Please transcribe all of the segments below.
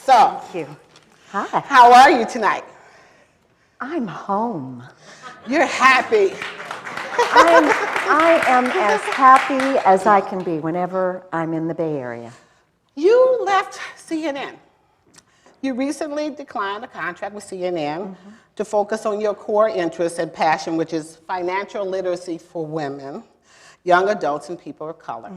So, Thank you. Hi. how are you tonight? I'm home. You're happy. I am as happy as I can be whenever I'm in the Bay Area. You left CNN. You recently declined a contract with CNN to focus on your core interest and passion, which is financial literacy for women, young adults, and people of color.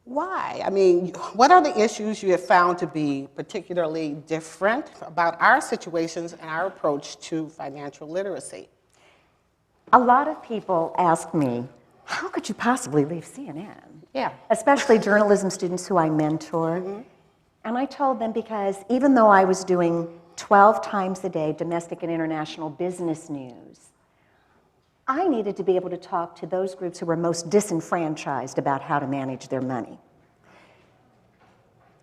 Why? I mean, what are the issues you have found to be particularly different about our situations and our approach to financial literacy? A lot of people ask me, how could you possibly leave CNN? Yeah. Especially journalism students who I mentor. And I told them because even though I was doing 12 times a day domestic and international business news, I needed to be able to talk to those groups who were most disenfranchised about how to manage their money.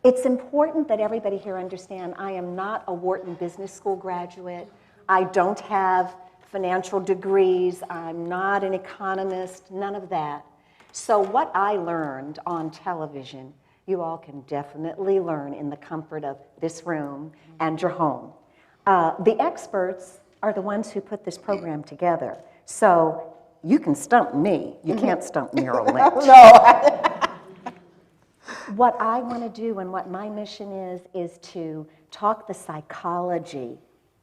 It's important that everybody here understand I am not a Wharton Business School graduate. I don't have financial degrees. I'm not an economist, none of that. So what I learned on television, you all can definitely learn in the comfort of this room and your home. The experts are the ones who put this program together. So you can stump me. You can't stump Merrill Lynch. No. What I want to do and what my mission is to talk the psychology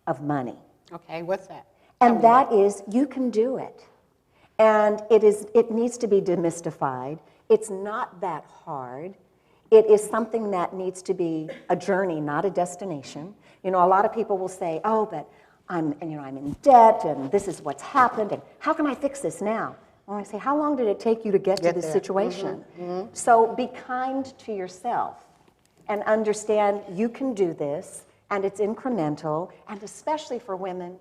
of money. Okay, what's that? And that is, you can do it. And it needs to be demystified. It's not that hard. It is something that needs to be a journey, not a destination. You know, a lot of people will say, oh, but I'm in debt, and this is what's happened, and how can I fix this now? Well, I say, how long did it take you to get to this there. situation? So be kind to yourself and understand you can do this, and it's incremental, and especially for women,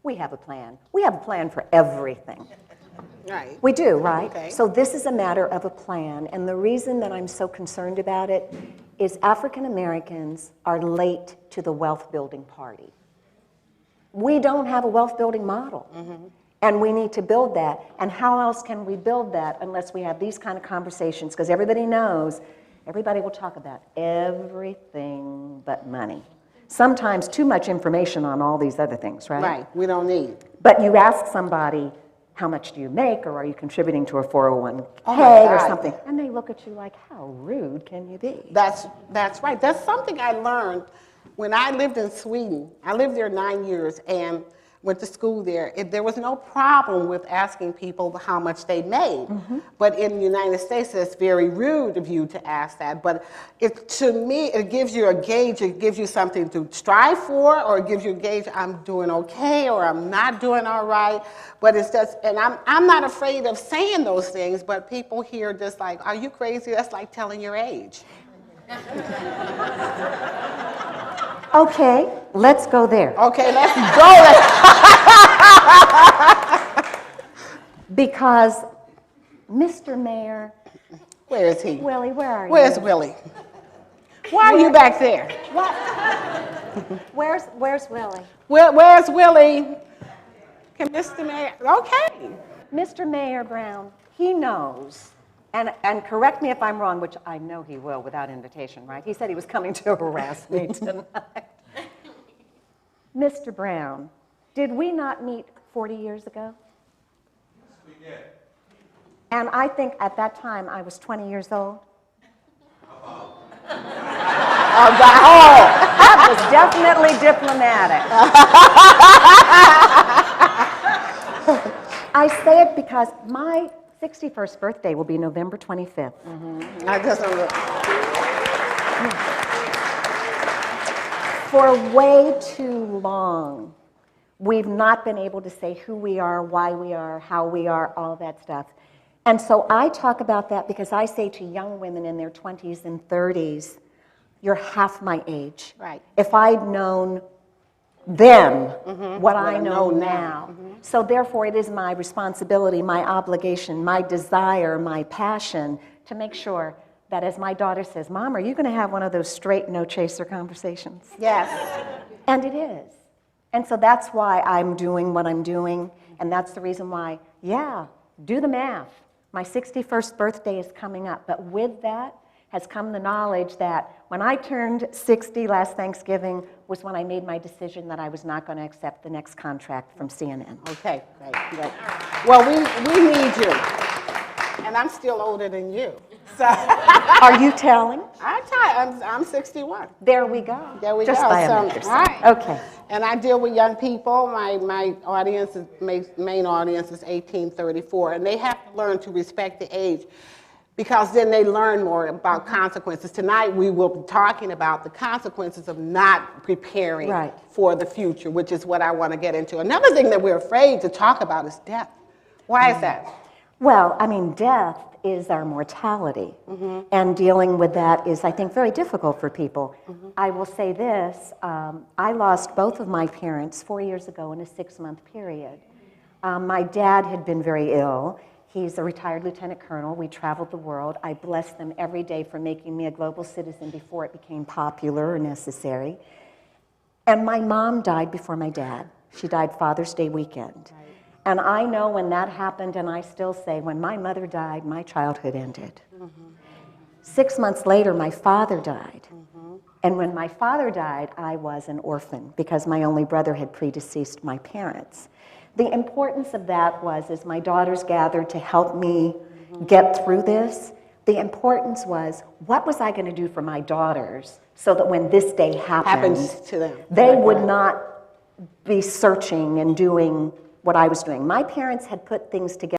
we have a plan. We have a plan for everything. Right. We do, right? Okay. So this is a matter of a plan, and the reason that I'm so concerned about it is African Americans are late to the wealth building party. We don't have a wealth building model, and we need to build that. And how else can we build that unless we have these kind of conversations? Because everybody knows, everybody will talk about everything but money. Sometimes too much information on all these other things, right? Right, we don't need. But you ask somebody, how much do you make, or are you contributing to a 401k or something? And they look at you like, how rude can you be? That's right. That's something I learned when I lived in Sweden. I lived there 9 years and went to school there. There was no problem with asking people how much they made. But in the United States, it's very rude of you to ask that. But to me, it gives you a gauge. It gives you something to strive for, or it gives you a gauge, I'm doing okay, or I'm not doing all right. But it's just, and I'm not afraid of saying those things, but people hear just like, are you crazy? That's like telling your age. Okay, let's go there. Okay, let's go there. Because Mr. Mayor, Where is he? Willie, where are you? Where's Willie? Why are you back there? What? Where's Willie? Where's Willie? Can Mr. Mayor? Okay. Mr. Mayor Brown, he knows, and correct me if I'm wrong, which I know he will without invitation, right? He said he was coming to harass me tonight. Mr. Brown, did we not meet 40 years ago? Yes, we did. And I think at that time I was 20 years old. That was definitely diplomatic. I say it because my 61st birthday will be November 25th. I just don't know. For way too long, we've not been able to say who we are, why we are, how we are, all that stuff. And so I talk about that because I say to young women in their 20s and 30s, you're half my age. Right. If I'd known then what I know now. So therefore it is my responsibility, my obligation, my desire, my passion to make sure that as my daughter says, Mom, are you going to have one of those straight no chaser conversations? Yes. And it is. And so that's why I'm doing what I'm doing, and that's the reason why, yeah, do the math. My 61st birthday is coming up, but with that has come the knowledge that when I turned 60 last Thanksgiving was when I made my decision that I was not going to accept the next contract from CNN. Okay, great. Well, we need you. And I'm still older than you. So Are you telling? I'm 61. There we go. There we Just go. biometrics. So, all right. Okay. And I deal with young people. My audience is, main audience is 18-34, and they have to learn to respect the age because then they learn more about consequences. Tonight we will be talking about the consequences of not preparing for the future, which is what I want to get into. Another thing that we're afraid to talk about is death. Why is that? Well, I mean, death is our mortality, and dealing with that is, I think, very difficult for people. I will say this, I lost both of my parents 4 years ago in a 6-month period. My dad had been very ill. He's a retired lieutenant colonel. We traveled the world. I bless them every day for making me a global citizen before it became popular or necessary. And my mom died before my dad. She died Father's Day weekend. And I know when that happened, and I still say, when my mother died, my childhood ended. 6 months later, my father died. And when my father died, I was an orphan because my only brother had predeceased my parents. The importance of that was, as my daughters gathered to help me get through this, the importance was, what was I going to do for my daughters so that when this day happens To them. they would not be searching and doing what I was doing. My parents had put things together